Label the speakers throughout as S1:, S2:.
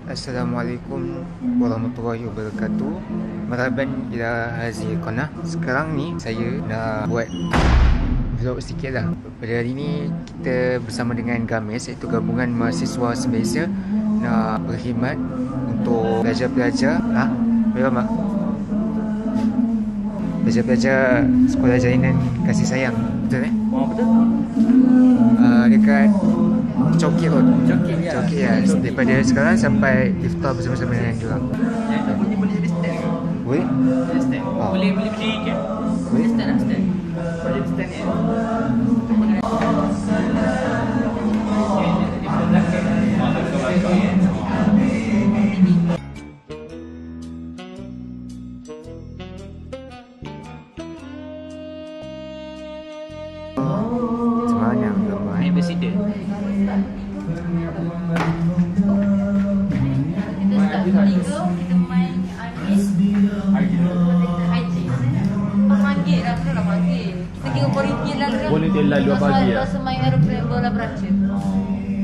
S1: Assalamualaikum warahmatullahi wabarakatuh. Marhaban ila hazihi qanah. Sekarang ni saya nak buat vlog sikit lah. Pada hari ni kita bersama dengan GAMES, iaitu Gabungan Mahasiswa Malaysia, nak berkhidmat untuk pelajar-pelajar pelajar-pelajar Sekolah Jalinan Kasih Sayang. Betul betul. Dekat Chowkit Road. Chowkit ya. Daripada sekarang sampai iftar bersama-sama dengan diorang.
S2: Ini boleh jadi stand ke?
S1: Boleh?
S2: Boleh stand. Boleh berdiri ke? Boleh stand lah, stand. Boleh stand ya.
S1: Semangat gambar.
S2: Ini presiden.
S3: Kita start tiga, kita main Argis, Haji. Panggil lah, kita dah panggil. Kita kira volunteer lalu kan.
S4: Volunteer lalu apa lagi ya?
S3: Masa main aeroplane bola beraca.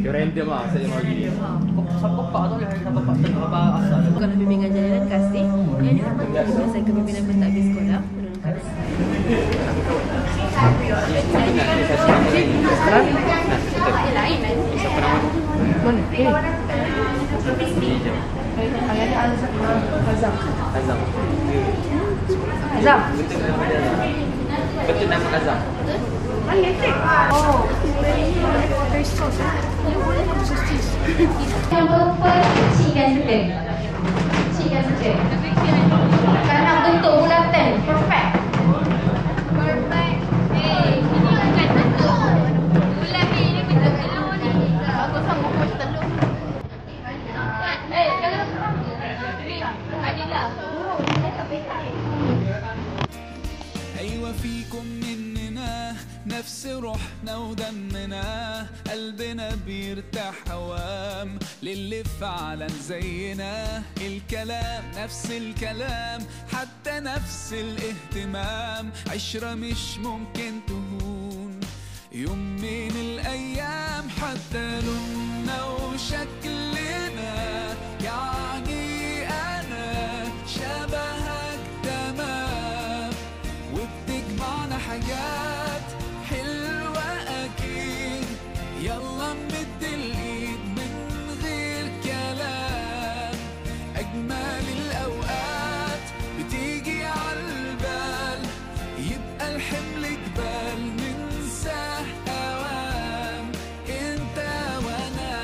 S4: Dia random lah saya bagi.
S2: Siapa pak tu lah, siapa pak tengah apa asal.
S3: Bukan bimbingan jalinan kasih. Yang dihormati Saya Kepimpinan Pentadbir Sekolah. Azam.
S2: Betul nama Azam.
S3: Oh, yang perempuan Cik dan Suka. Kerana bentuk bulatan perfect. Ini bukan bentuk bulat ni, ini bentuk telur ni. Aku sanggup buat telur. Jangan Adilah.
S5: أيوة فيكم مننا نفس روحنا ودمنا قلبنا بيرتاح هوام للي فعلا زينا الكلام نفس الكلام حتى نفس الاهتمام عشرة مش ممكن تهون يوم من الأيام حتى لوننا وشكلنا يعني أنا شبهك تمام وبتجمعنا حاجات حلوة أكيد يلا نمد الإيد من غير كلام أجمل الأوقات بتيجي عالبال يبقى الحمل جبال ننساه أوام أنت وأنا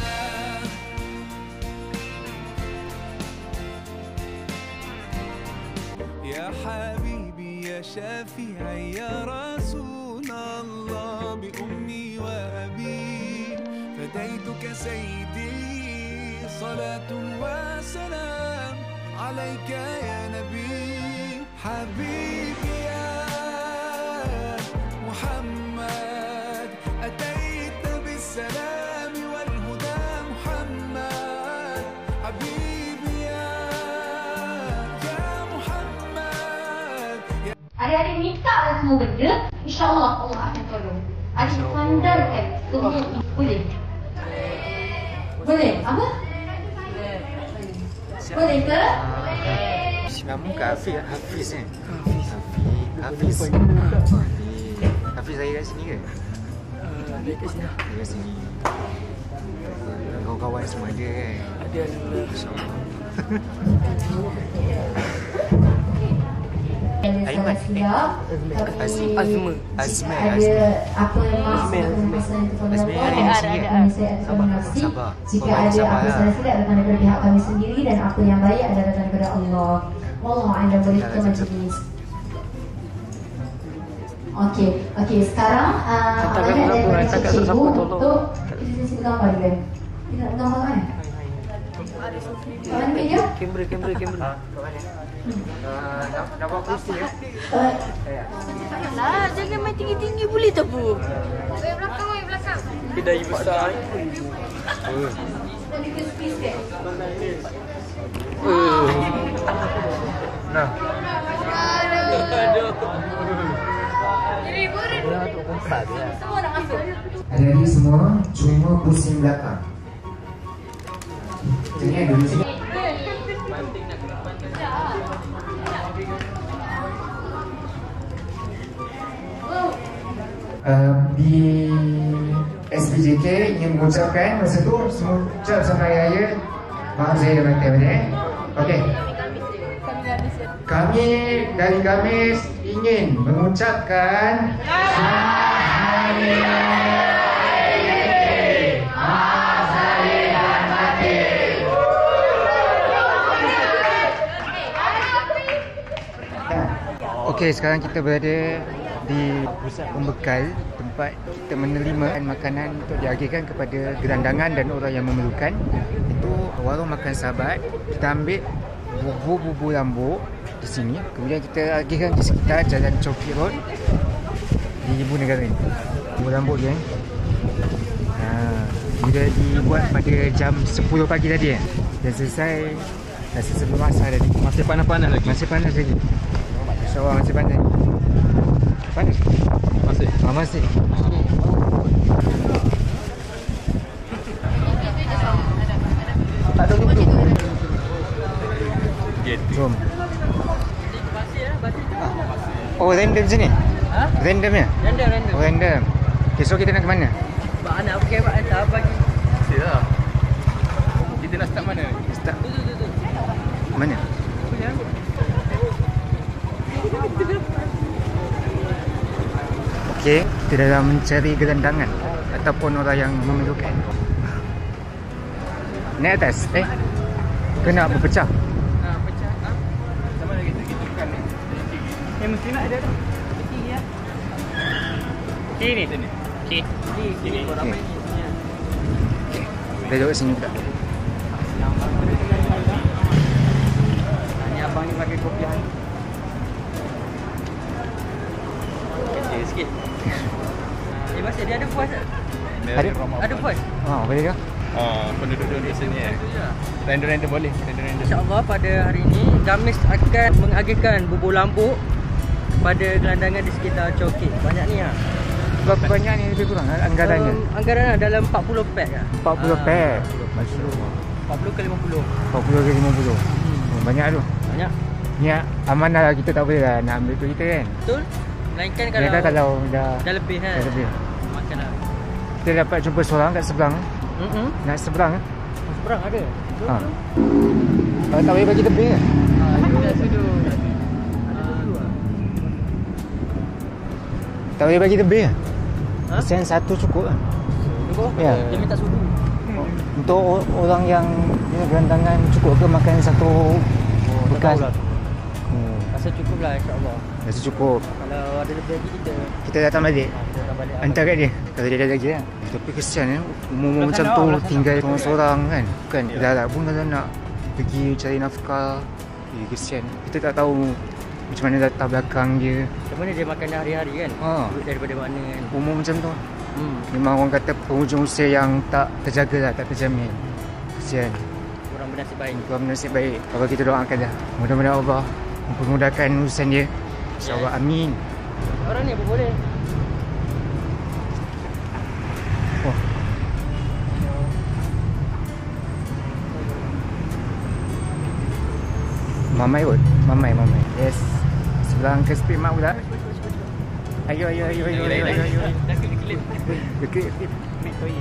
S5: يا حبيبي يا شافعي يا رسول الله بأمي وأبي فديتك سيدي صلاة وسلام عليك يا نبي حبيبي يا محمد أتيت بالسلام والهدى محمد حبيبي يا محمد
S3: Adik-adik mintalah semua benda, insyaAllah Allah akan tolong. Adik sandarkan semua. Boleh? Boleh? Apa? Boleh ke?
S1: Nama ke Hafiz kan? Hafiz saya kat sini ke?
S2: Dia kat sini.
S1: Dia kat sini. Kawan-kawan semua ada kan?
S2: Ada.
S1: InsyaAllah.
S3: Aiman
S1: Azmi
S3: apa
S1: Sabar.
S3: jika ada apa salah silap datang daripada pihak kami sendiri dan apa yang baik adalah datang daripada Allah. Wallahu a'lam bishawab majlis. Okey, sekarang ada daripada cikgu untuk sesi gambar juga. Kita nak gambar kan? Mana media?
S2: Kamera.
S1: Nama kursi ya?
S3: Lah, jangan main tinggi-tinggi boleh tak bu? Belakang.
S2: Kedai besar.
S1: Nah.
S2: Aduh.
S3: Semua nak masuk.
S1: Adik-adik semua cuma pusing belakang. Sini dulu sini. Di SPJK ingin mengucapkan masa tu semua ucap sampai raya. Maaf saya dah mati tadi. Okey. Kami dari Gamis ingin mengucapkan Hari Raya Aidilfitri. Maaf saya dah mati. Okey, sekarang kita berada di pusat pembekal, tempat kita menerima makanan untuk diagihkan kepada gerandangan dan orang yang memerlukan. Itu warung makan Sahabat. Kita ambil bubur lambuk di sini, kemudian kita agihkan di sekitar Jalan Choki Road di Ibu Negara ni. Bubur lambuk dia bila dibuat pada jam 10 pagi tadi dan selesai rasa sebelum asar tadi.
S4: Masih panas-panas lagi.
S1: Masih panas lagi. InsyaAllah masih panas. Panas?
S4: Masih.
S1: Masih. Tak ada duduk. Jom. Oh, random sini?
S2: Ha?
S1: Random ya?
S2: Random.
S1: Oh, random. Okay, so kita nak ke mana?
S2: Pak nak okey Pak hantar pagi.
S4: Siap. Kita nak start mana?
S1: Start.
S2: Tu.
S1: Mana? Okey, kita dalam mencari gerandangan ataupun orang yang memerlukan. Naik atas? Kena berpecah?
S2: Pecah.
S4: Sama lagi kita tekan ni.
S2: Mesti nak ada tu. Kiri ni. Kiri. Korang main ni.
S1: Kita duduk sini pula.
S2: Ni abang ni pakai kopiah. Okey sikit. Masih dia ada puas tak? Ada puas?
S1: Boleh ke?
S4: Penduduk-penduduk sini Random boleh. Random.
S2: InsyaAllah pada hari ini Gamis akan mengagihkan bubur lambuk kepada gelandangan di sekitar Choki. Banyak ni lah.
S1: Berapa banyak ni lebih kurang anggarannya?
S2: Anggaran dalam 40 pack lah.
S1: 40 pack. Masya-Allah.
S2: 40 ke 50.
S1: 40 ke 50. Banyak tu.
S2: Banyak.
S1: Ni amanah lah, kita tak boleh lah nak ambil tu kita kan.
S2: Betul. Melainkan
S1: Kalau dah
S2: lebih kan.
S1: Dah lebih.
S2: Makan lah.
S1: Kita dapat jumpa seorang kat seberang. Nak seberang
S2: Seberang ada.
S1: Kalau tak boleh bagi tebing kan?
S2: Dah sudut.
S1: Tak boleh bagi tebing kan?
S2: Ha?
S1: Sen satu cukup kan?
S2: Cukup?
S1: Ya.
S2: Dia minta sudu.
S1: Untuk orang yang gerandangan cukup ke makan satu bekas?
S2: Rasa cukup lah insyaAllah.
S1: Rasa cukup.
S2: Kalau ada lebih lagi
S1: Kita datang balik.
S2: kita datang balik.
S1: Hantar kat dia. Kalau dia ada lagi lah. Tapi kesian umur macam tu tinggal seorang-seorang kan. Bukan dah pun kalau nak pergi cari nafkah. Kesian. Kita tak tahu macam mana latar belakang dia.
S2: Macam mana dia makan hari-hari kan? Duit daripada mana kan?
S1: Umur macam tu. Memang orang kata penghujung usia yang tak terjaga lah, tak terjamin. Kesian.
S2: Kurang bernasib baik.
S1: Kurang bernasib baik. Kalau kita doakan lah. Mudah-mudahan Allah mempermudahkan urusan dia. InsyaAllah. Amin.
S2: Orang ni apa boleh?
S1: Oh. Mamai kot. Mamai. Yes. Sebelah ke speed mak pula. Ayo.
S2: Dah kelip-kelip.
S1: Dekat.
S2: Ambil toy.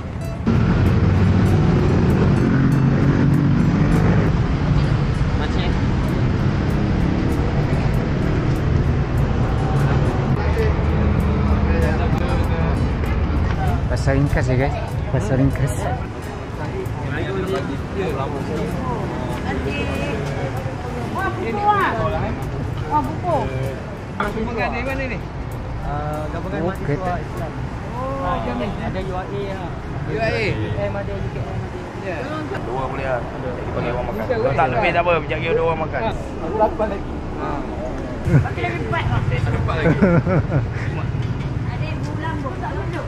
S2: Macam
S1: Pasar ringkas ya guys. Pasar ringkas.
S3: Buku.
S4: Gabungan ni mana ni?
S2: Gabungan
S1: Oh,
S2: mahasiswa
S1: kereta.
S2: Islam. Ada UAE lah.
S4: UAE.
S2: UKM ada, UKM ada.
S6: Dua boleh lah. Jadi panggil orang makan. Kalau tak lebih tak apa, jaga dua orang makan.
S2: Berapa lagi?
S3: Bagi lagi 4.
S4: Nampak lagi.
S3: Ada bubur lambuk tak lambuk?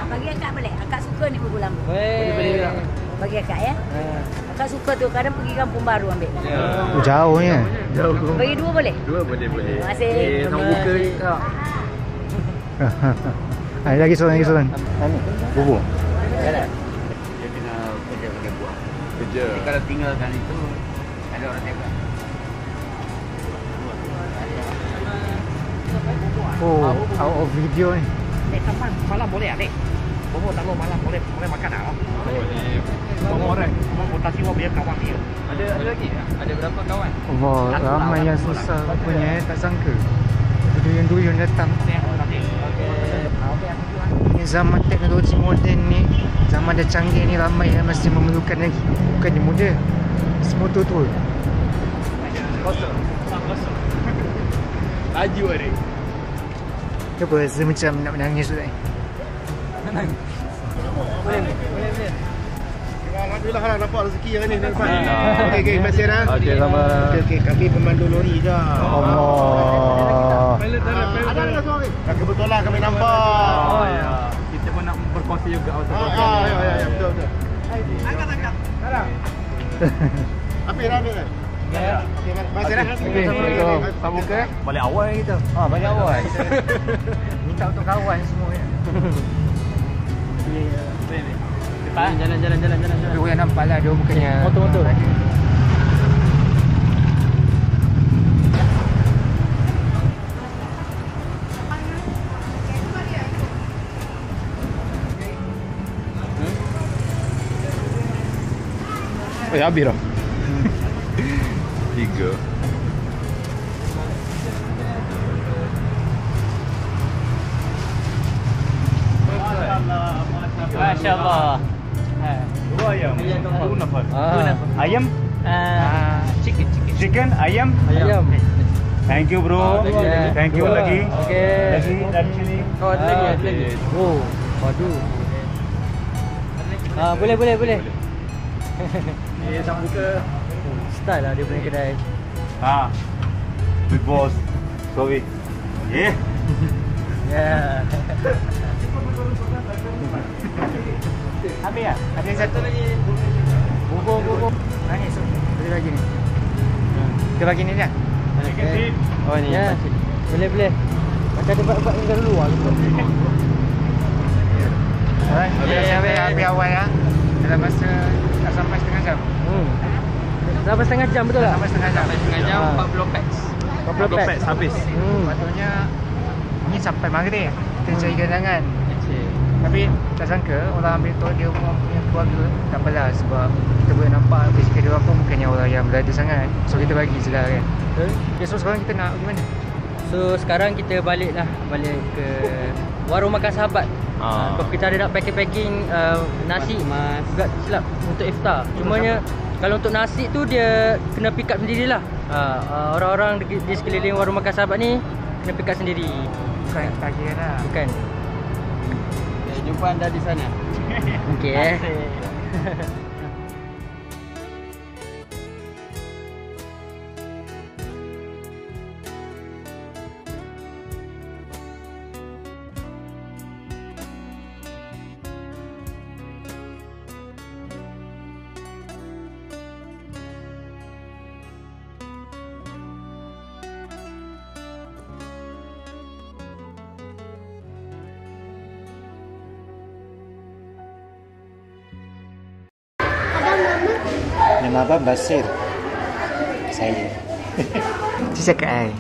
S3: Bagi akak boleh. Akak suka ni bubur lambuk.
S2: Boleh.
S3: Bagi akak ya. Akak suka tu kadang pergi Kampung Baru ambil.
S1: Jauhnya.
S3: Bagi 2 boleh?
S4: Dua boleh.
S3: Terima kasih.
S4: Nak buka ni tak?
S1: Lagi seorang. Ni bubur.
S6: Dia kena kerja buat.
S4: Kerja je.
S6: Jadi kalau tinggalkan itu ada orang tengok.
S1: Oh, out of video ni.
S6: Taman malam boleh adik. Bobo tak malam boleh makan tak?
S4: Oh, ni
S6: Bobo orang. Bobo tak siwa biar kawan dia.
S4: ada lagi tak? Ada berapa kawan?
S1: Wah, ramai yang susah punya, tak sangka. Duyun-duyun datang. Ini zaman teknologi moden ni, zaman dah canggih ni, ramai yang masih memerlukan lagi. Bukannya muda, semua tua-tua.
S4: Kosong. Laju adik.
S1: Kenapa rasa macam nak menangis tu tak?
S2: Boleh.
S7: Alhamdulillah lah dapat rezeki hari ni. Okey, terima kasih dah.
S4: Okey, sama.
S7: Okey, kami pemandu lori je.
S1: Allah.
S7: Ada sorry. Kebetulan kami nampak.
S4: Oh ya. Kita pun nak berkongsi juga.
S7: Ya, betul. Angkat. Api ramai dah. Ya. Okey, terima kasih dah.
S1: Okey, Pak Buka.
S6: Balik awal kita.
S1: Balik awal. Minta untuk kawan semua ya.
S2: Jalan.
S1: Tapi orang nampak lah dia bukannya
S2: Motor.
S4: Habis dah. 3.
S2: Masya-Allah.
S6: Dua ayam. Dua nafar.
S2: Ah.
S6: Ayam? Chicken, ayam. Thank you bro.
S2: Okay.
S6: Thank you lagi.
S2: Okey.
S6: Lagi dari sini.
S2: Oh, ada lagi. Oh, waduh. Boleh.
S6: Ni sang buka.
S2: Style lah dia punya kedai.
S6: Big boss. Sorry. Yeah.
S2: Ya.
S1: Habis lah. Ada satu lagi. Bubur. Nangis. Boleh bagi ni. Kita bagi ni dah.
S2: Okay.
S1: Oh ni.
S2: Ya. Boleh. Macam ada buat ni dulu lah.
S1: Habis awal lah. Dalam masa tak sampai setengah jam.
S2: Sampai setengah jam betul tak?
S1: Sampai setengah jam.
S4: 40 packs.
S2: 40 packs
S4: habis.
S1: Patutnya ni sampai maghrib kita cari gerangan. Tapi tak sangka orang ambil tu dia punya keluarga. Tak apalah sebab kita boleh nampak basically dia orang pun bukannya orang yang berada sangat. So kita bagi je lah kan. Okay, so sekarang kita nak pergi mana?
S2: So sekarang kita balik ke warung makan sahabat. Kita ada nak packing nasi juga silap untuk iftar. Cumanya kalau untuk nasi tu dia kena pick up sendirilah. Orang-orang di sekeliling warung makan sahabat ni kena pick up sendiri.
S1: Bukan tagihan lah.
S2: Bukan.
S4: Jumpa anda di sana.
S2: Okey.
S1: Nama abang Basir. Saya. Cakap ai.